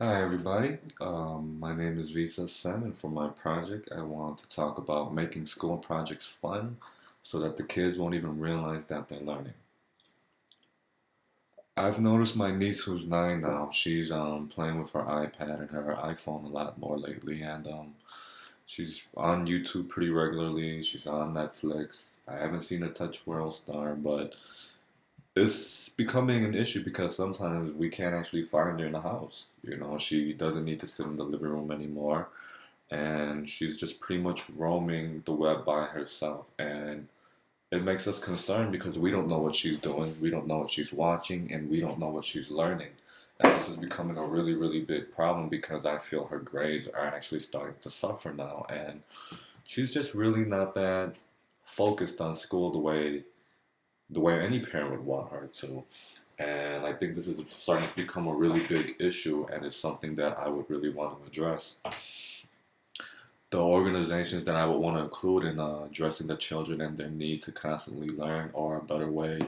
Hi everybody, my name is Visa Sen, and for my project I want to talk about making school projects fun so that the kids won't even realize that they're learning. I've noticed my niece who's 9 now, she's playing with her iPad and her iPhone a lot more lately, and she's on YouTube pretty regularly, she's on Netflix. I haven't seen her touch World Star, but it's becoming an issue because sometimes we can't actually find her in the house. She doesn't need to sit in the living room anymore, and she's just pretty much roaming the web by herself. And it makes us concerned because we don't know what she's doing, we don't know what she's watching, and we don't know what she's learning. And this is becoming a really, really big problem because I feel her grades are actually starting to suffer now. And she's just really not that focused on school the way any parent would want her to. And I think this is starting to become a really big issue, and it's something that I would really want to address. The organizations that I would want to include in addressing the children and their need to constantly learn, or a better way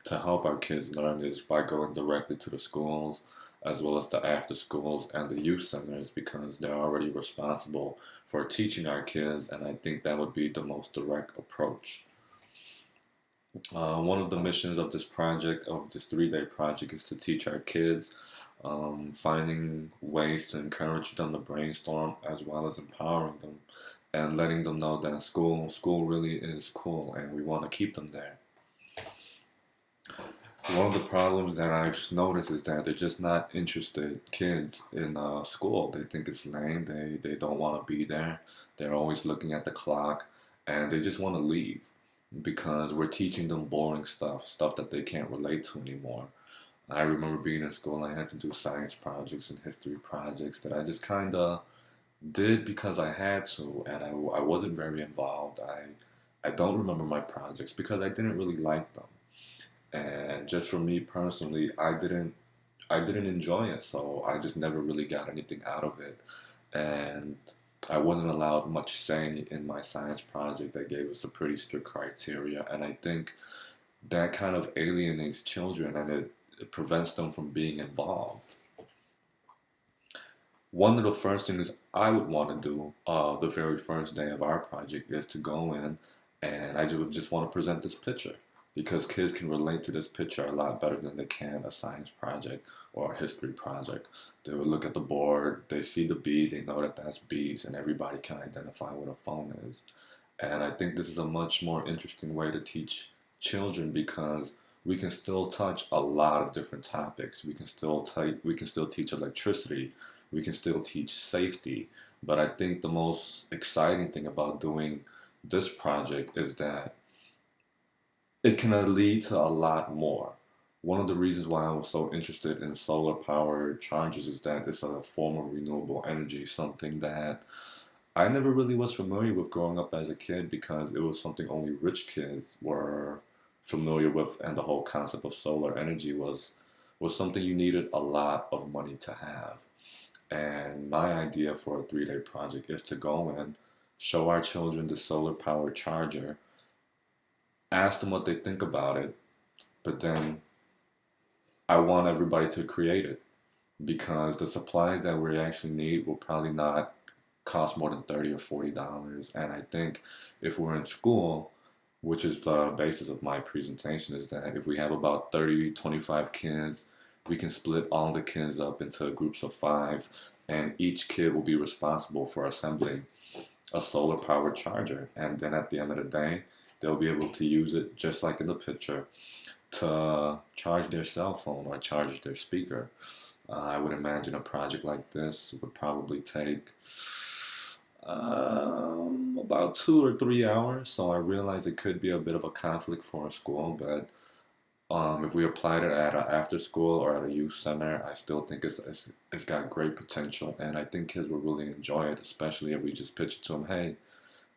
to help our kids learn, is by going directly to the schools as well as the after schools and the youth centers, because they're already responsible for teaching our kids, and I think that would be the most direct approach. One of the missions of this project, of this 3-day project, is to teach our kids, finding ways to encourage them to brainstorm as well as empowering them and letting them know that school really is cool and we want to keep them there. One of the problems that I've noticed is that they're just not interested kids in school. They think it's lame. They don't want to be there. They're always looking at the clock, and they just want to leave because we're teaching them boring stuff that they can't relate to anymore. I remember being in school and I had to do science projects and history projects that I just kind of did because I had to, and I wasn't very involved. I don't remember my projects because I didn't really like them. And just for me personally, I didn't enjoy it, so I just never really got anything out of it. And I wasn't allowed much say in my science project. They gave us a pretty strict criteria, and I think that kind of alienates children, and it prevents them from being involved. One of the first things I would want to do the very first day of our project is to go in, and I would just want to present this picture because kids can relate to this picture a lot better than they can a science project or a history project. They would look at the board, they see the bee, they know that that's bees, and everybody can identify what a phone is. And I think this is a much more interesting way to teach children because we can still touch a lot of different topics. We can still teach electricity. We can still teach safety. But I think the most exciting thing about doing this project is that it can lead to a lot more. One of the reasons why I was so interested in solar power chargers is that it's a form of renewable energy, something that I never really was familiar with growing up as a kid because it was something only rich kids were familiar with, and the whole concept of solar energy was something you needed a lot of money to have. And my idea for a 3-day project is to go in, show our children the solar powered charger, ask them what they think about it, but then I want everybody to create it because the supplies that we actually need will probably not cost more than $30 or $40. And I think if we're in school, which is the basis of my presentation, is that if we have about 30, 25 kids, we can split all the kids up into groups of 5, and each kid will be responsible for assembling a solar powered charger. And then at the end of the day, they'll be able to use it just like in the picture to charge their cell phone or charge their speaker. I would imagine a project like this would probably take about 2 or 3 hours. So I realize it could be a bit of a conflict for a school, but if we applied it at an after school or at a youth center, I still think it's got great potential, and I think kids will really enjoy it, especially if we just pitch it to them. Hey,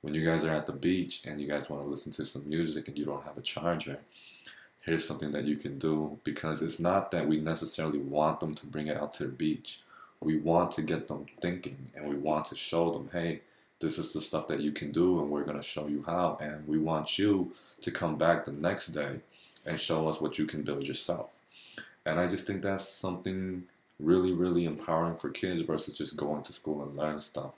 when you guys are at the beach and you guys want to listen to some music and you don't have a charger, here's something that you can do, because it's not that we necessarily want them to bring it out to the beach. We want to get them thinking, and we want to show them, hey, this is the stuff that you can do, and we're going to show you how. And we want you to come back the next day and show us what you can build yourself. And I just think that's something really, really empowering for kids versus just going to school and learning stuff.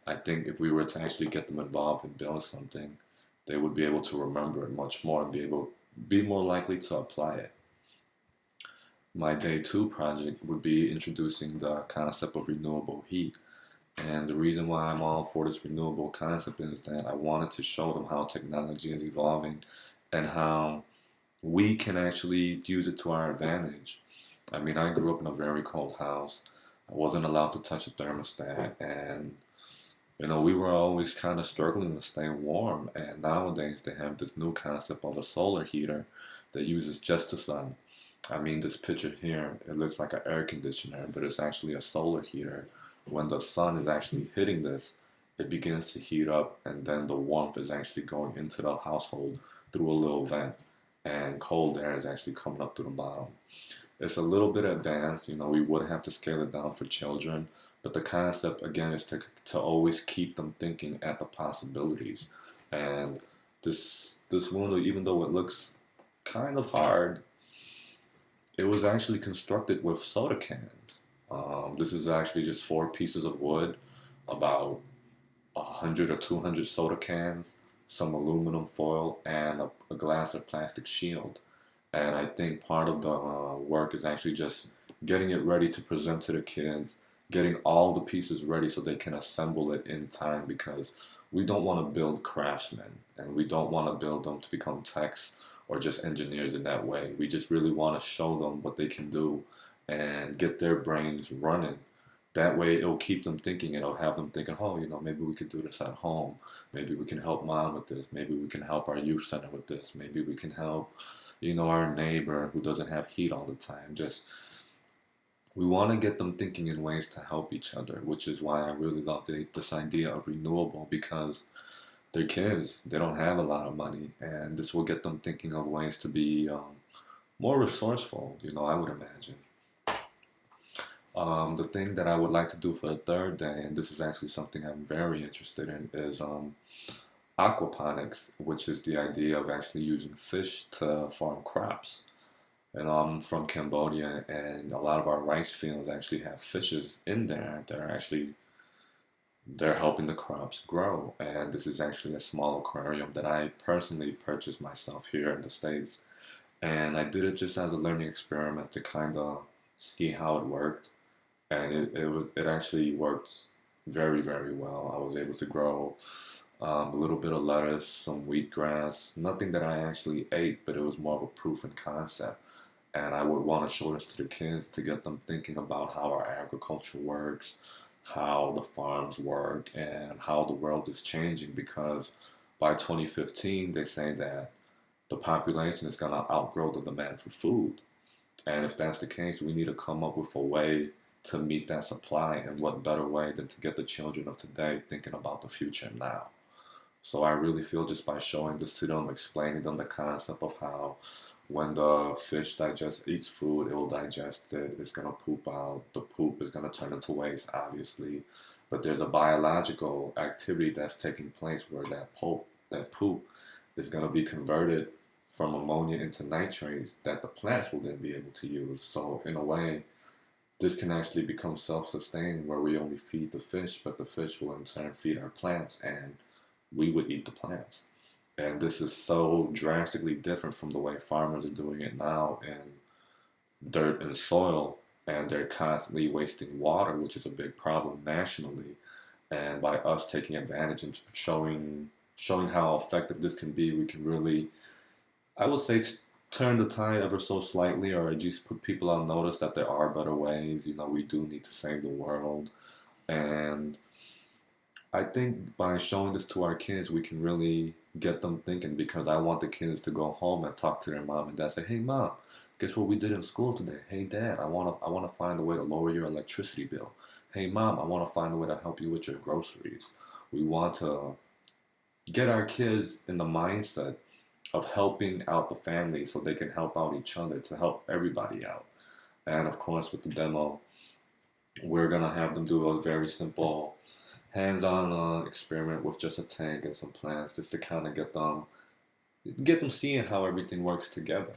I think if we were to actually get them involved and build something, they would be able to remember it much more and be more likely to apply it. My day two project would be introducing the concept of renewable heat. And the reason why I'm all for this renewable concept is that I wanted to show them how technology is evolving and how we can actually use it to our advantage. I mean, I grew up in a very cold house. I wasn't allowed to touch a thermostat, and we were always kind of struggling to stay warm. And nowadays, they have this new concept of a solar heater that uses just the sun. I mean, this picture here, it looks like an air conditioner, but it's actually a solar heater. When the sun is actually hitting this, it begins to heat up, and then the warmth is actually going into the household through a little vent, and cold air is actually coming up through the bottom. It's a little bit advanced, we would have to scale it down for children, but the concept again is to always keep them thinking at the possibilities. And this window, even though it looks kind of hard, it was actually constructed with soda cans. This is actually just four pieces of wood, about 100 or 200 soda cans, some aluminum foil, and a glass or plastic shield. And I think part of the work is actually just getting it ready to present to the kids, getting all the pieces ready so they can assemble it in time, because we don't want to build craftsmen and we don't want to build them to become techs or just engineers in that way. We just really want to show them what they can do and get their brains running. That way it'll keep them thinking, it'll have them thinking, oh, maybe we could do this at home. Maybe we can help mom with this. Maybe we can help our youth center with this. Maybe we can help, our neighbor who doesn't have heat all the time. Just, we want to get them thinking in ways to help each other, which is why I really love this idea of renewable, because they're kids, they don't have a lot of money, and this will get them thinking of ways to be more resourceful, I would imagine. The thing that I would like to do for the third day, and this is actually something I'm very interested in, is aquaponics, which is the idea of actually using fish to farm crops. And I'm from Cambodia, and a lot of our rice fields actually have fishes in there that are actually they're helping the crops grow. And this is actually a small aquarium that I personally purchased myself here in the States. And I did it just as a learning experiment to kind of see how it worked. And it actually worked very, very well. I was able to grow a little bit of lettuce, some wheatgrass, nothing that I actually ate, but it was more of a proof and concept. And I would want to show this to the kids to get them thinking about how our agriculture works, how the farms work, and how the world is changing, because by 2015, they say that the population is going to outgrow the demand for food. And if that's the case, we need to come up with a way to meet that supply. And what better way than to get the children of today thinking about the future now? So I really feel just by showing this to them, explaining them the concept of how when the fish eats food, it will digest it. It's gonna poop out. The poop is gonna turn into waste, obviously. But there's a biological activity that's taking place where that poop is gonna be converted from ammonia into nitrates that the plants will then be able to use. So in a way, this can actually become self-sustaining, where we only feed the fish, but the fish will in turn feed our plants, and we would eat the plants. And this is so drastically different from the way farmers are doing it now in dirt and soil, and they're constantly wasting water, which is a big problem nationally. And by us taking advantage and showing how effective this can be, we can really, I would say, turn the tide ever so slightly, or at least put people on notice that there are better ways. We do need to save the world. And I think by showing this to our kids, we can really get them thinking, because I want the kids to go home and talk to their mom and dad, say, hey mom, guess what we did in school today? Hey dad, I wanna find a way to lower your electricity bill. Hey mom, I wanna find a way to help you with your groceries. We want to get our kids in the mindset of helping out the family so they can help out each other, to help everybody out. And of course, with the demo, we're gonna have them do a very simple hands-on experiment with just a tank and some plants, just to kind of get them seeing how everything works together.